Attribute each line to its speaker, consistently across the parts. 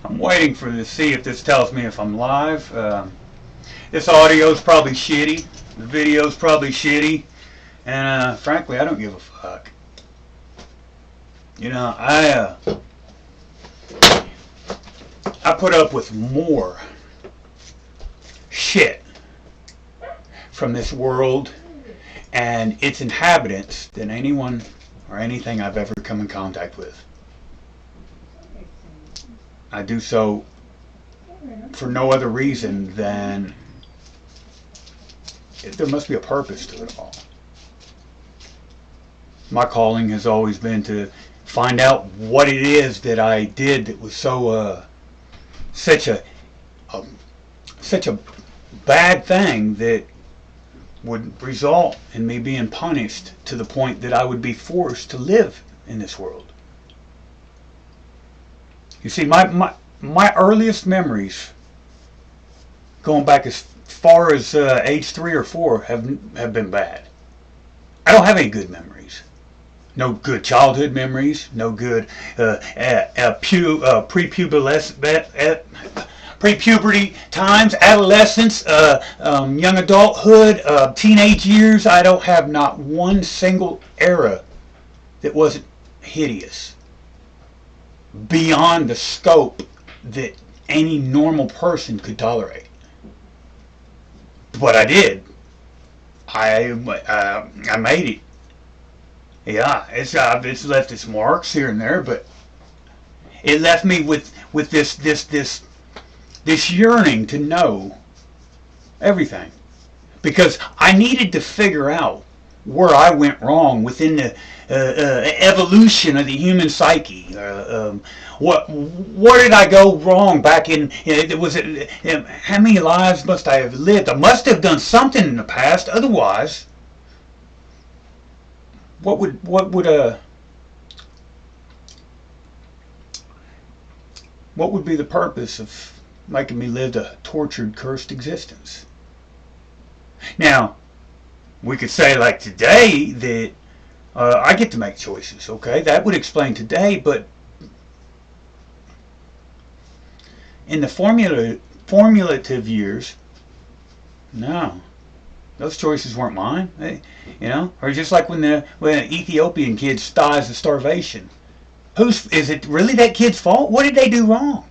Speaker 1: I'm waiting for to see if this tells me if I'm live. This audio is probably shitty. The video is probably shitty. And frankly, I don't give a fuck. You know, I put up with more shit from this world and its inhabitants than anyone or anything I've ever come in contact with. I do so for no other reason than there must be a purpose to it all. My calling has always been to find out what it is that I did that was so such a bad thing that would result in me being punished to the point that I would be forced to live in this world. You see, my earliest memories, going back as far as age 3 or 4, have been bad. I don't have any good memories. No good childhood memories. No good pre-puberty times, adolescence, young adulthood, teenage years. I don't have not one single era that wasn't hideous beyond the scope that any normal person could tolerate. But I did. I made it. Yeah, it's left its marks here and there, but it left me with this yearning to know everything, because I needed to figure out where I went wrong within the evolution of the human psyche. What did I go wrong back in? How many lives must I have lived? I must have done something in the past. Otherwise, what would be the purpose of making me live a tortured, cursed existence? Now, we could say like today that I get to make choices, okay? That would explain today, but in the formulative years, no. Those choices weren't mine. Or just like when an Ethiopian kid dies of starvation. Is it really that kid's fault? What did they do wrong?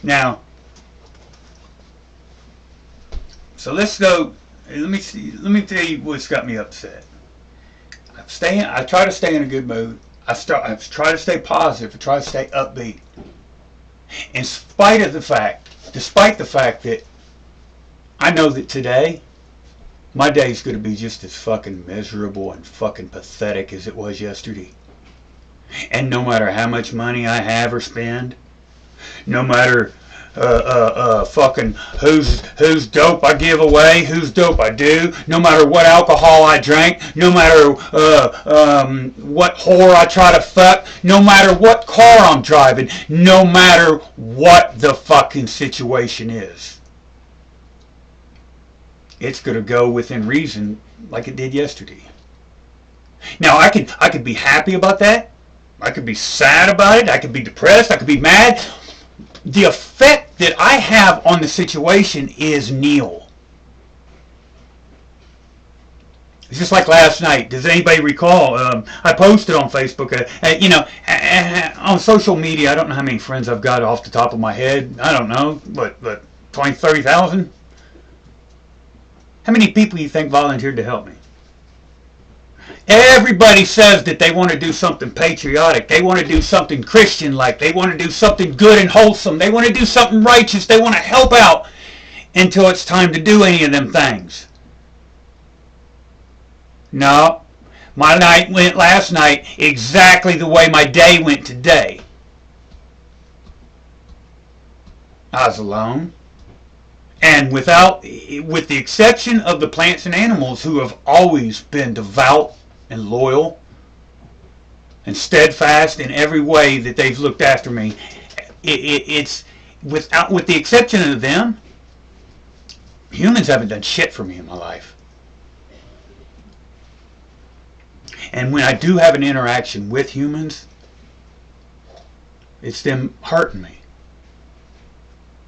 Speaker 1: Now, so let's go. Let me tell you what's got me upset. I try to stay in a good mood. I try to stay positive. I try to stay upbeat. Despite the fact that I know that today my day's going to be just as fucking miserable and fucking pathetic as it was yesterday. And no matter how much money I have or spend, no matter fucking whose dope I give away, whose dope I do, no matter what alcohol I drink, no matter what whore I try to fuck, no matter what car I'm driving, no matter what the fucking situation is, it's gonna go within reason like it did yesterday. Now I could be happy about that. I could be sad about it. I could be depressed. I could be mad. The effect that I have on the situation is nil. It's just like last night. Does anybody recall? I posted on Facebook. On social media, I don't know how many friends I've got off the top of my head. I don't know, but 20, 30,000. How many people do you think volunteered to help me? Everybody says that they want to do something patriotic. They want to do something Christian-like. They want to do something good and wholesome. They want to do something righteous. They want to help out until it's time to do any of them things. No. My night went last night exactly the way my day went today. I was alone. And with the exception of the plants and animals who have always been devout and loyal and steadfast in every way that they've looked after me, it's with the exception of them, humans haven't done shit for me in my life. And when I do have an interaction with humans, It's them hurting me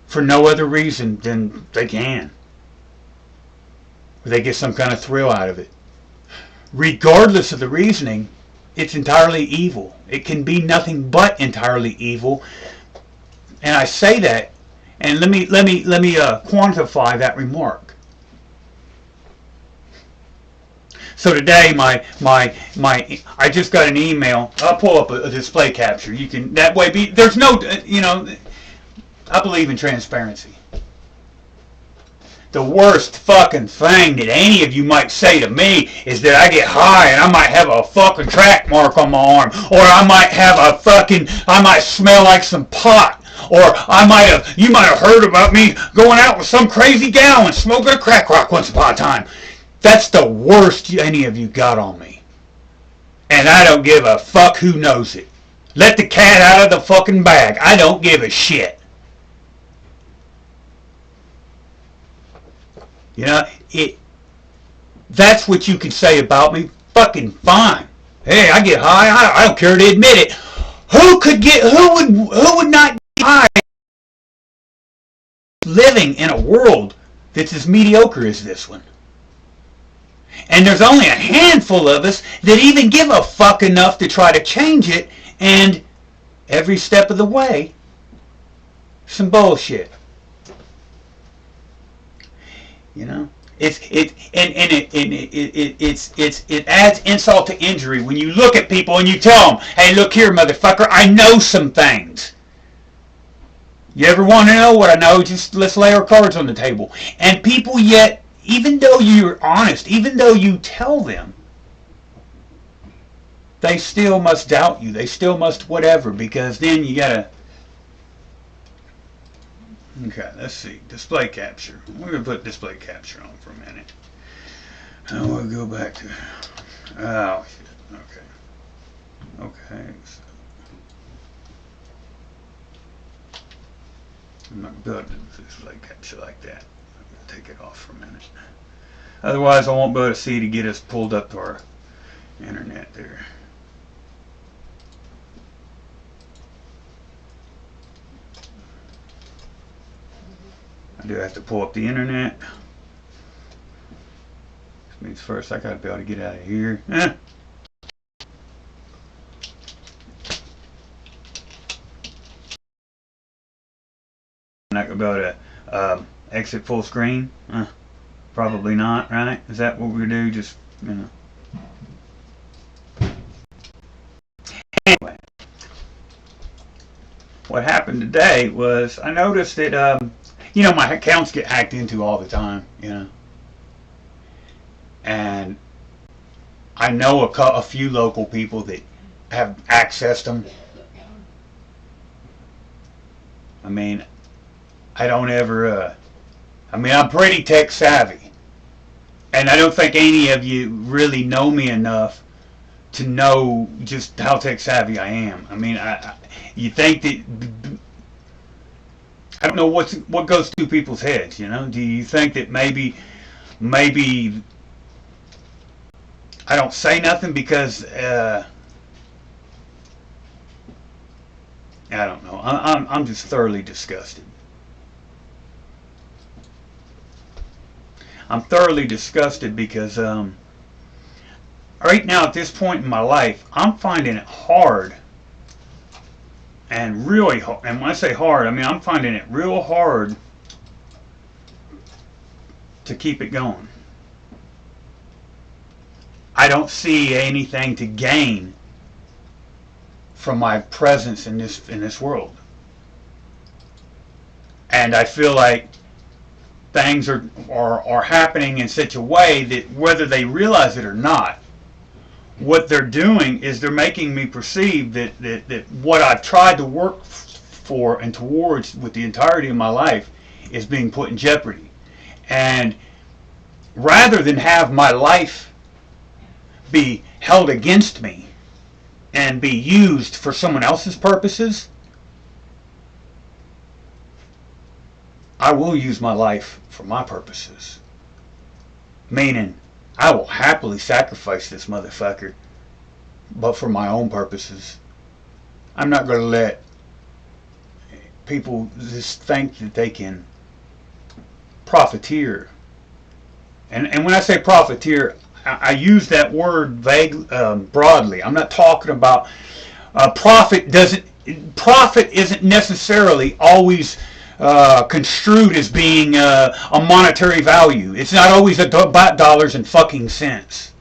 Speaker 1: for no other reason than they can. Or they get some kind of thrill out of it. Regardless of the reasoning, it's entirely evil. It can be nothing but entirely evil. And I say that, and let me quantify that remark. So today, I just got an email. I'll pull up a display capture. You can that way be. There's no, I believe in transparency. The worst fucking thing that any of you might say to me is that I get high and I might have a fucking track mark on my arm, or I might smell like some pot, or you might have heard about me going out with some crazy gal and smoking a crack rock once upon a time. That's the worst any of you got on me. And I don't give a fuck who knows it. Let the cat out of the fucking bag. I don't give a shit. That's what you can say about me. Fucking fine. Hey, I get high. I don't care to admit it. Who would not get high living in a world that's as mediocre as this one? And there's only a handful of us that even give a fuck enough to try to change it, and every step of the way, some bullshit. It adds insult to injury when you look at people and you tell them, hey, look here, motherfucker, I know some things. You ever want to know what I know? Just let's lay our cards on the table. And people yet, even though you're honest, even though you tell them, they still must doubt you. They still must whatever, because then you gotta... Okay, let's see. Display capture. We're going to put display capture on for a minute. And we'll go back to... Oh, shit. Okay. Okay. So I'm not going to do display capture like that. I'm going to take it off for a minute. Otherwise, I won't be able to see to get us pulled up to our internet there. I do have to pull up the internet. This means first I gotta be able to get out of here. I'm not gonna be able to exit full screen. Probably not, right? Is that what we do? Just, Anyway, what happened today was I noticed that my accounts get hacked into all the time, and I know a few local people that have accessed them. I mean, I don't ever, I'm pretty tech savvy, and I don't think any of you really know me enough to know just how tech savvy I am. You think that... I don't know what goes through people's heads, Do you think that maybe I don't say nothing because I don't know. I'm just thoroughly disgusted. I'm thoroughly disgusted because right now at this point in my life, I'm finding it hard. And really hard, and when I say hard, I'm finding it real hard to keep it going. I don't see anything to gain from my presence in this world. And I feel like things are happening in such a way that whether they realize it or not, what they're doing is they're making me perceive that what I've tried to work for and towards with the entirety of my life is being put in jeopardy. And rather than have my life be held against me and be used for someone else's purposes, I will use my life for my purposes. Meaning, I will happily sacrifice this motherfucker, but for my own purposes. I'm not going to let people just think that they can profiteer. And when I say profiteer, I use that word vague, broadly. I'm not talking about profit. Profit isn't necessarily always construed as being a monetary value. It's not always about dollars and fucking cents.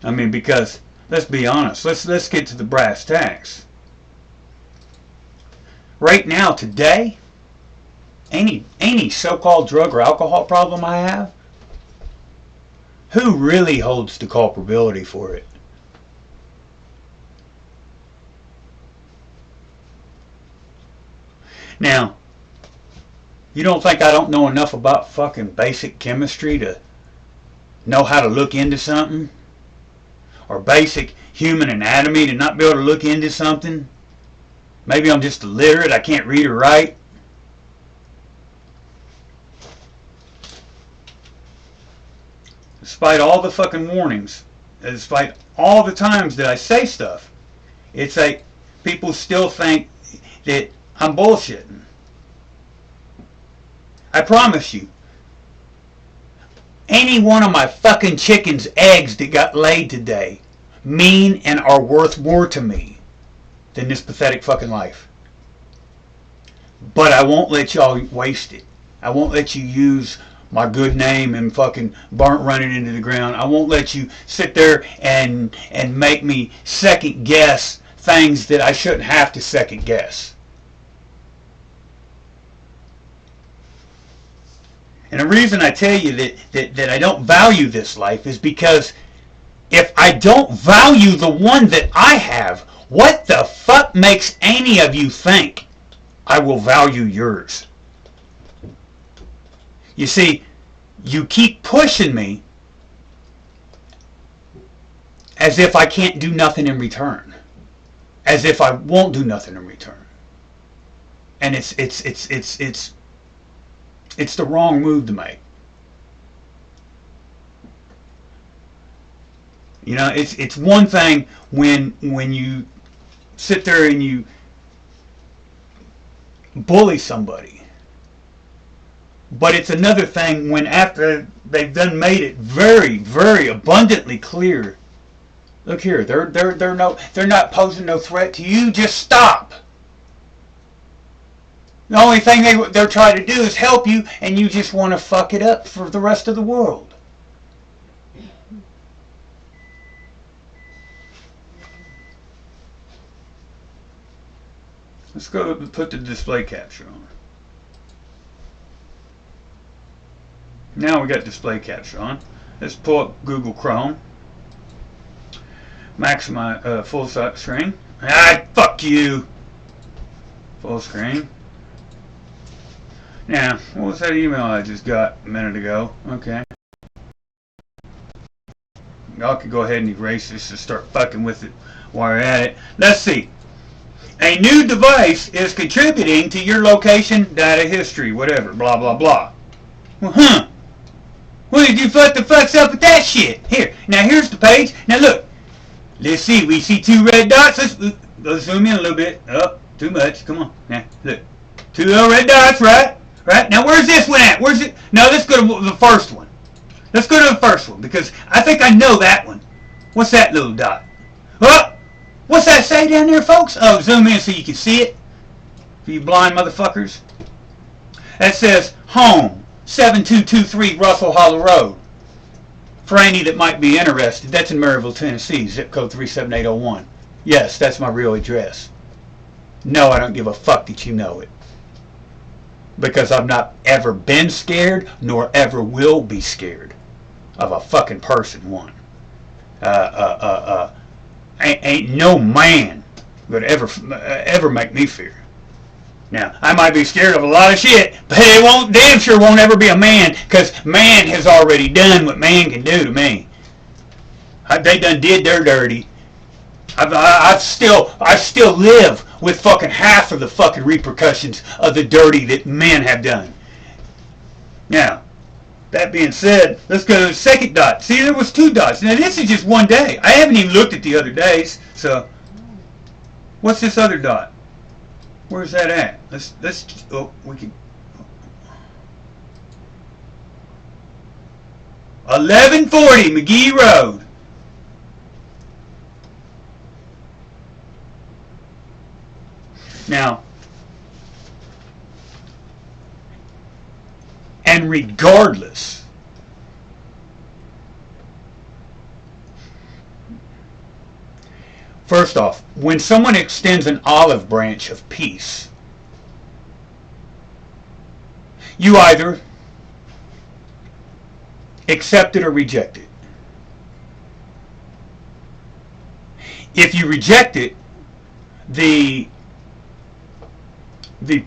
Speaker 1: I mean, because let's be honest. Let's get to the brass tacks. Right now, today, any so-called drug or alcohol problem I have, who really holds the culpability for it? Now, you don't think I don't know enough about fucking basic chemistry to know how to look into something? Or basic human anatomy to not be able to look into something? Maybe I'm just illiterate, I can't read or write. Despite all the fucking warnings, despite all the times that I say stuff, it's like people still think that I'm bullshitting. I promise you, any one of my fucking chicken's eggs that got laid today mean and are worth more to me than this pathetic fucking life. But I won't let y'all waste it. I won't let you use my good name and fucking run it into the ground. I won't let you sit there and make me second guess things that I shouldn't have to second guess. And the reason I tell you that I don't value this life is because if I don't value the one that I have, what the fuck makes any of you think I will value yours? You see, you keep pushing me as if I can't do nothing in return. As if I won't do nothing in return. And it's the wrong move to make. You know, it's one thing when you sit there and you bully somebody. But it's another thing when after they've done made it very, very abundantly clear. Look here, they're not posing no threat to you. Just stop. The only thing they're trying to do is help you, and you just want to fuck it up for the rest of the world. Let's go and put the display capture on. Now we got display capture on. Let's pull up Google Chrome. Maximize full screen. Fuck you. Full screen. Now, what was that email I just got a minute ago? Okay. Y'all could go ahead and erase this and start fucking with it while you're at it. Let's see. A new device is contributing to your location data history, whatever, blah, blah, blah. Well, what did you fuck the fucks up with that shit? Here, now here's the page. Now look. Let's see, we see two red dots. Let's zoom in a little bit. Oh, too much. Come on. Now, look. Two little red dots, right? Right? Now where's this one at? Where's it? No, let's go to the first one. Let's go to the first one because I think I know that one. What's that little dot? Oh! What's that say down there, folks? Oh, zoom in so you can see it. For you blind motherfuckers. That says home, 7223 Russell Hollow Road. For any that might be interested, that's in Maryville, Tennessee, zip code 37801. Yes, that's my real address. No, I don't give a fuck that you know it. Because I've not ever been scared, nor ever will be scared of a fucking person, one. Ain't no man would ever make me fear. Now, I might be scared of a lot of shit, but it won't, damn sure won't ever be a man, because man has already done what man can do to me. They done did their dirty. I still live with fucking half of the fucking repercussions of the dirty that men have done. Now, That being said, let's go to the second dot. See, there was 2 dots. Now this is just one day. I haven't even looked at the other days. So, what's this other dot? Where's that at? Let's. Oh, we can. 1140 McGee Road. Now, and regardless, first off, when someone extends an olive branch of peace, you either accept it or reject it. If you reject it, the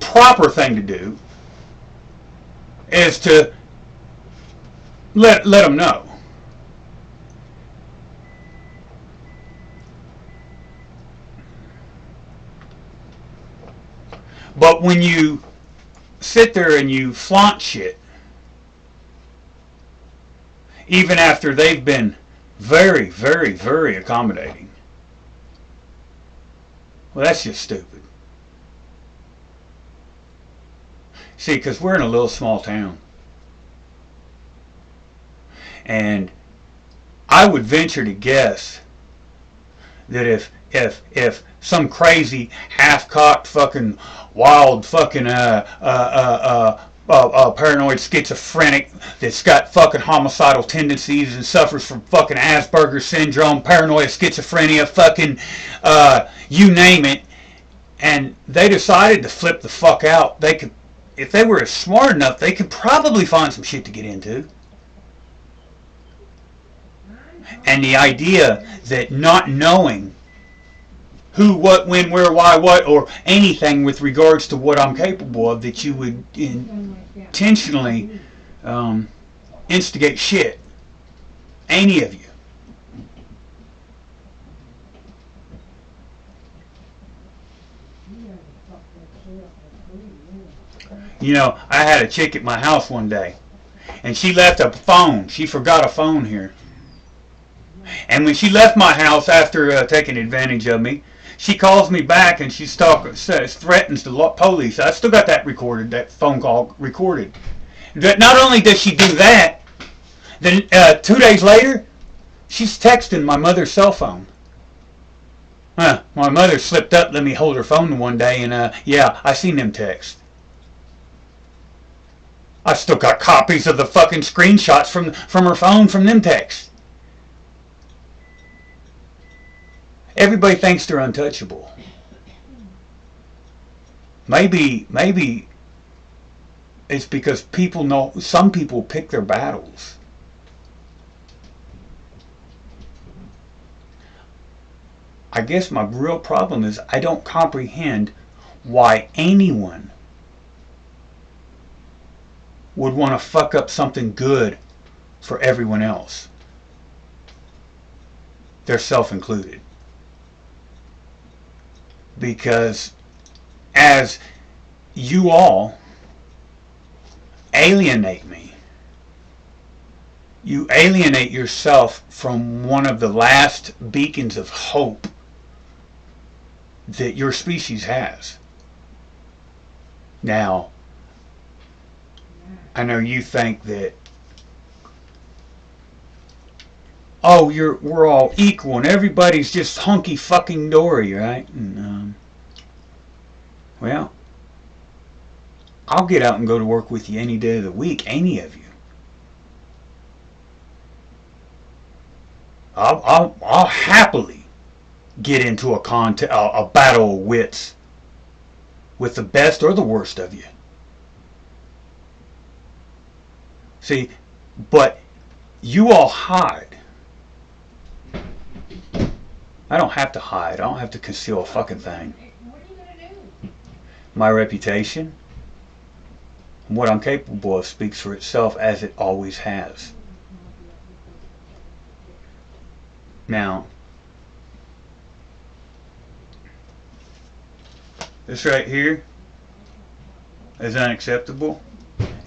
Speaker 1: proper thing to do is to let them know. But when you sit there and you flaunt shit, even after they've been very, very, very accommodating, well, that's just stupid. See, because we're in a little small town. And I would venture to guess that if some crazy half-cocked fucking wild fucking paranoid schizophrenic that's got fucking homicidal tendencies and suffers from fucking Asperger's syndrome, paranoid schizophrenia, fucking you name it, and they decided to flip the fuck out, they could, if they were smart enough, they could probably find some shit to get into. And the idea that not knowing who, what, when, where, why, what, or anything with regards to what I'm capable of, that you would intentionally instigate shit. Any of you. You know, I had a chick at my house one day, and she left a phone. She forgot a phone here. And when she left my house after taking advantage of me, she calls me back and threatens the police. I still got that recorded, that phone call recorded. Not only does she do that, then 2 days later, she's texting my mother's cell phone. My mother slipped up, let me hold her phone one day, and yeah, I seen them texts. I still got copies of the fucking screenshots from her phone from them texts. Everybody thinks they're untouchable. Maybe it's because people know, some people pick their battles. I guess my real problem is I don't comprehend why anyone would want to fuck up something good for everyone else, their self included. Because as you all alienate me, you alienate yourself from one of the last beacons of hope that your species has. Now, I know you think that, oh, we're all equal and everybody's just hunky fucking dory, right? And, well, I'll get out and go to work with you any day of the week, any of you. I'll happily get into a battle of wits with the best or the worst of you. See, but you all hide. I don't have to hide. I don't have to conceal a fucking thing.
Speaker 2: What are you going to do?
Speaker 1: My reputation and what I'm capable of speaks for itself, as it always has. Now, this right here is unacceptable.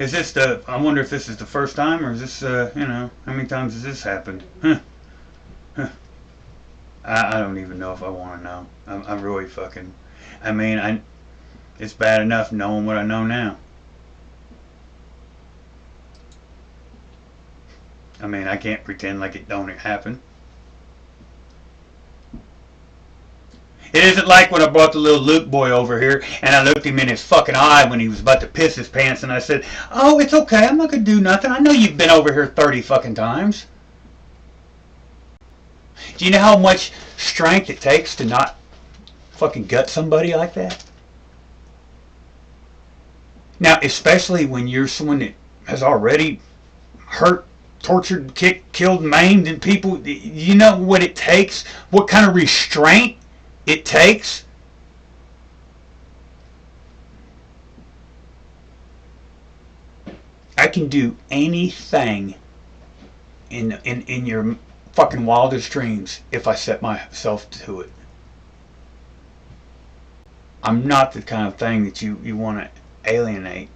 Speaker 1: Is this the? I wonder if this is the first time, or is this? How many times has this happened? Huh. Huh. I don't even know if I want to know. I'm really fucking. I mean, It's bad enough knowing what I know now. I mean, I can't pretend like it don't happen. It isn't like when I brought the little Luke boy over here and I looked him in his fucking eye when he was about to piss his pants and I said, "Oh, it's okay. I'm not going to do nothing. I know you've been over here 30 fucking times." Do you know how much strength it takes to not fucking gut somebody like that? Now, especially when you're someone that has already hurt, tortured, kicked, killed, maimed, and people, you know what it takes? What kind of restraint it takes? I can do anything in your fucking wildest dreams if I set myself to it. I'm not the kind of thing that you want to alienate.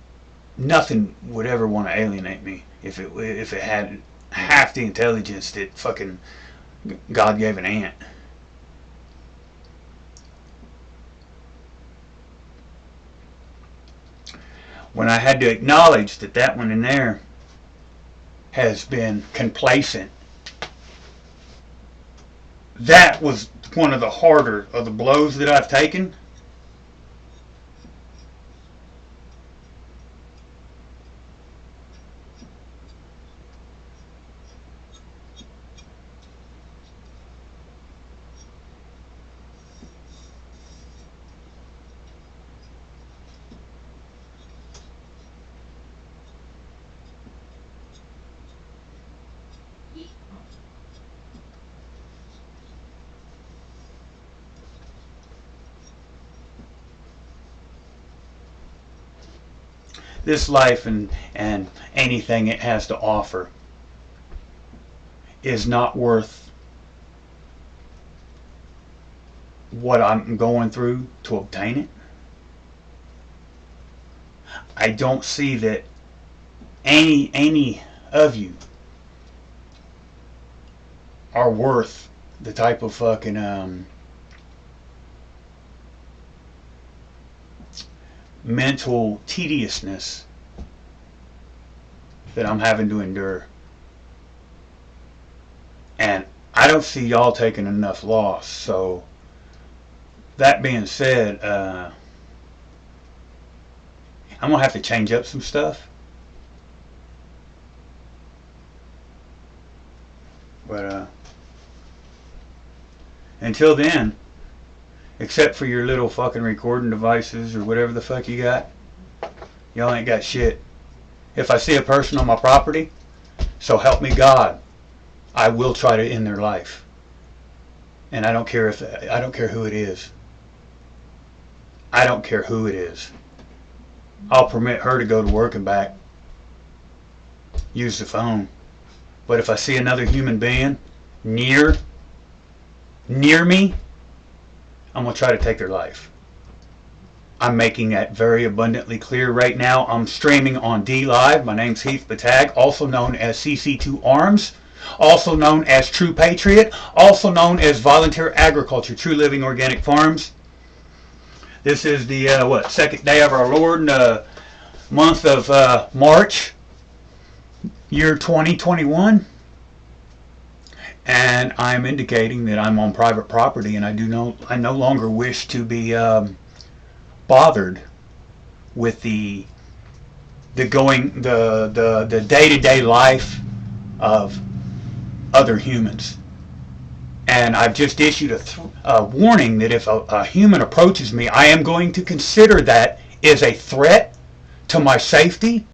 Speaker 1: Nothing would ever want to alienate me if it had half the intelligence that fucking God gave an ant. When I had to acknowledge that that one in there has been complacent, that was one of the harder of the blows that I've taken. This life and anything it has to offer is not worth what I'm going through to obtain it. I don't see that any of you are worth the type of fucking mental tediousness that I'm having to endure. And I don't see y'all taking enough loss. So that being said, I'm gonna have to change up some stuff. But until then, except for your little fucking recording devices or whatever the fuck you got, y'all ain't got shit. If I see a person on my property, so help me God, I will try to end their life. And I don't care who it is. I don't care who it is. I'll permit her to go to work and back. Use the phone. But if I see another human being near me, I'm going to try to take their life. I'm making that very abundantly clear right now. I'm streaming on D Live. My name's Heath Batag, also known as CC2 Arms, also known as True Patriot, also known as Volunteer Agriculture, True Living Organic Farms. This is the second day of our Lord in the month of March, year 2021. And I'm indicating that I'm on private property, and I no longer wish to be bothered with the day-to-day life of other humans. And I've just issued a warning that if a human approaches me, I am going to consider that as a threat to my safety